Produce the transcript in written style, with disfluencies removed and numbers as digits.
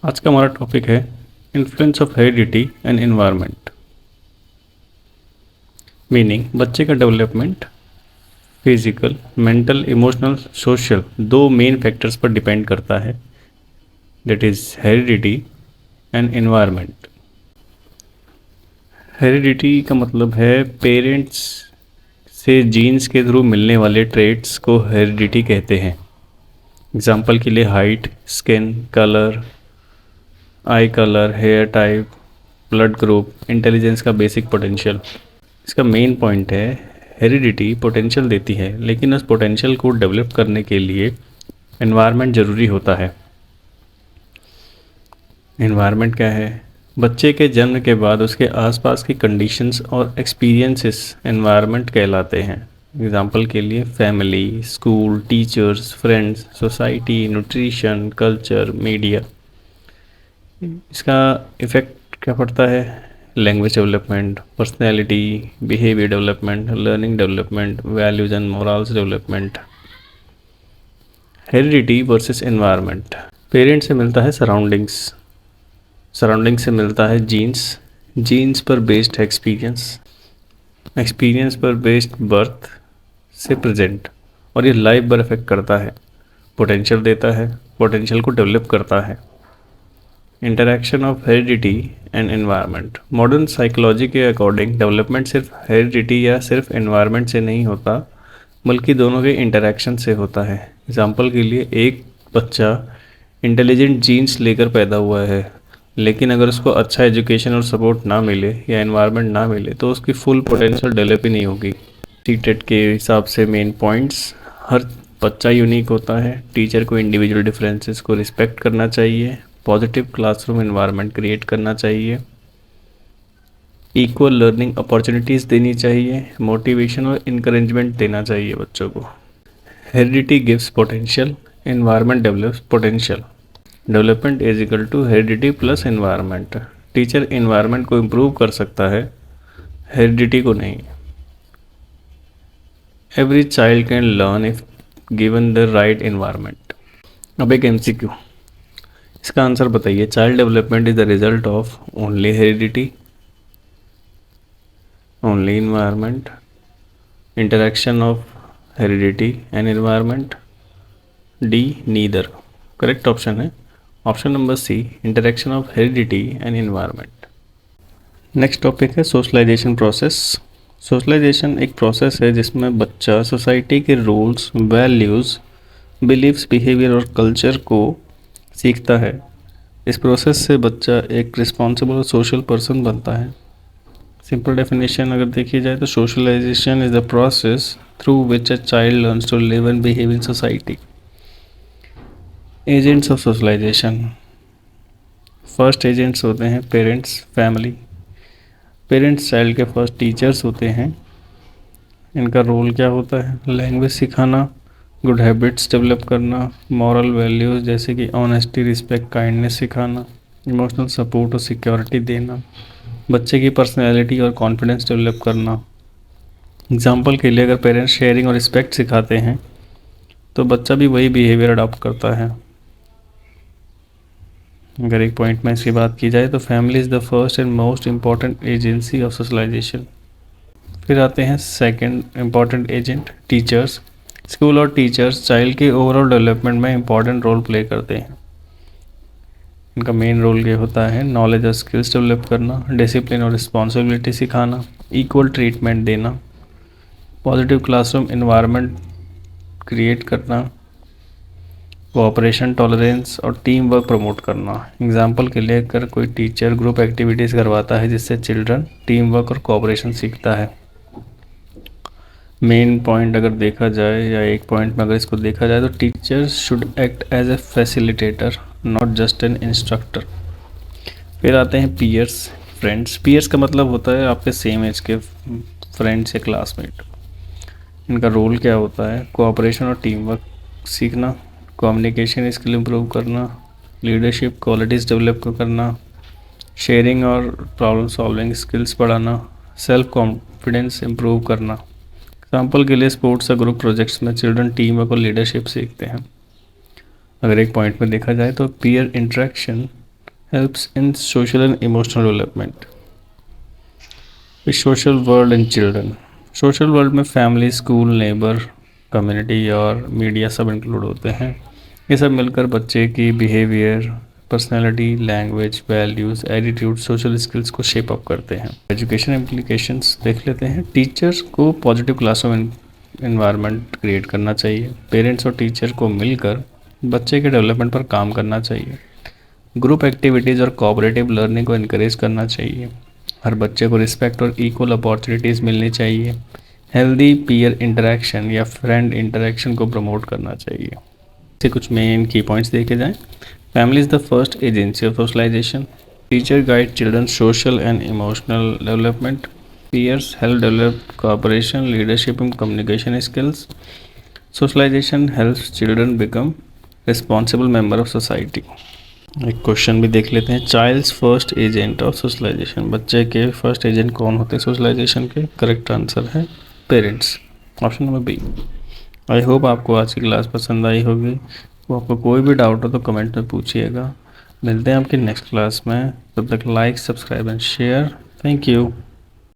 आज का हमारा टॉपिक है influence of heredity and environment. Meaning बच्चे का development physical, mental, emotional, social दो मेन फैक्टर्स पर डिपेंड करता है, that is heredity and environment. Heredity का मतलब है पेरेंट्स से जीन्स के थ्रू मिलने वाले ट्रेट्स को हेरिडिटी कहते हैं। एग्जाम्पल के लिए height, skin colour, eye colour, hair type, blood group, intelligence का बेसिक पोटेंशियल। इसका मेन पॉइंट है हेरिडिटी पोटेंशियल देती है, लेकिन उस पोटेंशियल को डेवलप करने के लिए एनवायरनमेंट ज़रूरी होता है। एनवायरनमेंट क्या है? बच्चे के जन्म के बाद उसके आसपास की कंडीशंस और एक्सपीरियंसेस एनवायरनमेंट कहलाते हैं। एग्जाम्पल के लिए family, school, teachers, friends, society, nutrition, culture, media. इसका इफ़ेक्ट क्या पड़ता है? Language development, personality, behaviour development, learning development, values and morals development. Heredity versus environment. Parents से मिलता है सराउंडिंग्स, सराउंडिंग से मिलता है जीन्स, जीन्स पर बेस्ड एक्सपीरियंस, एक्सपीरियंस पर बेस्ड बर्थ से प्रेजेंट, और ये लाइफ पर इफेक्ट करता है, पोटेंशियल देता है, पोटेंशियल को डेवलप करता है। Interaction of heredity and environment. Modern psychology के अकॉर्डिंग डेवलपमेंट सिर्फ हेरिडिटी या सिर्फ एनवायरनमेंट से नहीं होता, बल्कि दोनों के इंटरैक्शन से होता है। एग्जाम्पल के लिए एक बच्चा इंटेलिजेंट जीन्स लेकर पैदा हुआ है, लेकिन अगर उसको अच्छा एजुकेशन और सपोर्ट ना मिले या एनवायरनमेंट ना मिले तो उसकी फुल पोटेंशियल डेवलप ही नहीं होगी। टीटेट के हिसाब से मेन पॉइंट्स: हर बच्चा यूनिक होता है, टीचर को इंडिविजुअल डिफरेंसेस को रिस्पेक्ट करना चाहिए, पॉजिटिव क्लासरूम एनवायरनमेंट क्रिएट करना चाहिए, इक्वल लर्निंग अपॉर्चुनिटीज़ देनी चाहिए, मोटिवेशन और इंकरेजमेंट देना चाहिए बच्चों को। Heredity gives potential, environment develops potential. Development is equal to heredity plus environment. Teacher environment को इम्प्रूव कर सकता है, हेरिडिटी को नहीं। Every child can learn if given the right environment. अब एक एमसीक्यू, इसका आंसर बताइए। Child development is the result of only heredity, only environment, interaction of heredity and environment, D neither. Correct option है option number C, interaction of heredity and environment. Next topic है socialisation process. Socialisation एक process है जिसमें बच्चा society के rules, values, beliefs, behaviour और culture को सीखता है। इस प्रोसेस से बच्चा एक रिस्पॉन्सिबल और सोशल पर्सन बनता है। सिंपल डेफिनेशन अगर देखी जाए तो socialisation is the process through which a child learns to live and behave in society. Agents of socialisation. First agents होते हैं पेरेंट्स, फैमिली। पेरेंट्स चाइल्ड के फर्स्ट टीचर्स होते हैं। इनका रोल क्या होता है? लैंग्वेज सिखाना, गुड हैबिट्स डेवलप करना, मॉरल वैल्यूज़ जैसे कि ऑनेस्टी, रिस्पेक्ट, काइंडनेस सिखाना, इमोशनल सपोर्ट और सिक्योरिटी देना, बच्चे की पर्सनैलिटी और कॉन्फिडेंस डेवलप करना। एग्जाम्पल के लिए अगर पेरेंट्स शेयरिंग और रिस्पेक्ट सिखाते हैं तो बच्चा भी वही बिहेवियर अडॉप्ट करता है। अगर एक पॉइंट में इसकी बात की जाए तो family is the first and most important agency of socialisation. फिर आते हैं second important agent, teachers. School और टीचर्स चाइल्ड के ओवरऑल डेवलपमेंट में इंपॉर्टेंट रोल प्ले करते हैं। इनका मेन रोल ये होता है नॉलेज और स्किल्स डेवलप करना, डिसिप्लिन और रिस्पॉन्सिबिलिटी सिखाना, इक्वल ट्रीटमेंट देना, पॉजिटिव क्लासरूम एनवायरनमेंट क्रिएट करना, कोऑपरेशन, टॉलरेंस और टीम वर्क प्रमोट करना। एग्जाम्पल के लिए अगर कोई टीचर ग्रुप एक्टिविटीज़ करवाता है जिससे चिल्ड्रन टीम वर्क और कोऑपरेशन सीखता है। मेन पॉइंट अगर देखा जाए या एक पॉइंट में अगर इसको देखा जाए तो teachers should act as a facilitator, not just an instructor. फिर आते हैं पीयर्स, फ्रेंड्स। पीयर्स का मतलब होता है आपके सेम एज के फ्रेंड्स या क्लासमेट। इनका रोल क्या होता है? कोऑपरेशन और टीम वर्क सीखना, कम्युनिकेशन स्किल इम्प्रूव करना, लीडरशिप क्वालिटीज़ डेवलप करना, शेयरिंग और प्रॉब्लम सॉल्विंग स्किल्स बढ़ाना, सेल्फ कॉन्फिडेंस इम्प्रूव करना। एग्जाम्पल के लिए स्पोर्ट्स या ग्रुप प्रोजेक्ट्स में चिल्ड्रन टीम वर्क और लीडरशिप सीखते हैं। अगर एक पॉइंट में देखा जाए तो peer interaction helps in social and emotional development. The social world and children. Social world में फैमिली, स्कूल, नेबर, कम्युनिटी और मीडिया सब इंक्लूड होते हैं। ये सब मिलकर बच्चे की behaviour, personality, language, values, attitude, social skills को शेप अप करते हैं। एजुकेशन इम्प्लीकेशंस देख लेते हैं। टीचर्स को पॉजिटिव क्लासरूम इन्वायरमेंट क्रिएट करना चाहिए। पेरेंट्स और टीचर को मिलकर बच्चे के डेवलपमेंट पर काम करना चाहिए। ग्रुप एक्टिविटीज़ और कोऑपरेटिव लर्निंग को इनक्रेज करना चाहिए। हर बच्चे को रिस्पेक्ट और इक्वल अपॉर्चुनिटीज़ मिलनी चाहिए। हेल्दी पीयर इंटरेक्शन या फ्रेंड इंटरेक्शन को प्रमोट करना चाहिए। से कुछ मेन की पॉइंट्स देखे जाएं। Family is the first agency of socialisation. Teacher guide children social and emotional development. Peers help develop cooperation, leadership and communication skills. Socialisation helps children become responsible member of society. एक question भी देख लेते हैं। Child's first agent of socialisation. बच्चे के first agent कौन होते हैं सोशलाइजेशन के? करेक्ट आंसर है parents, option number B. I hope आपको आज की क्लास पसंद आई होगी। तो आपको कोई भी डाउट हो तो कमेंट में पूछिएगा। मिलते हैं आपकी नेक्स्ट क्लास में। तब तक like, subscribe and share. Thank you.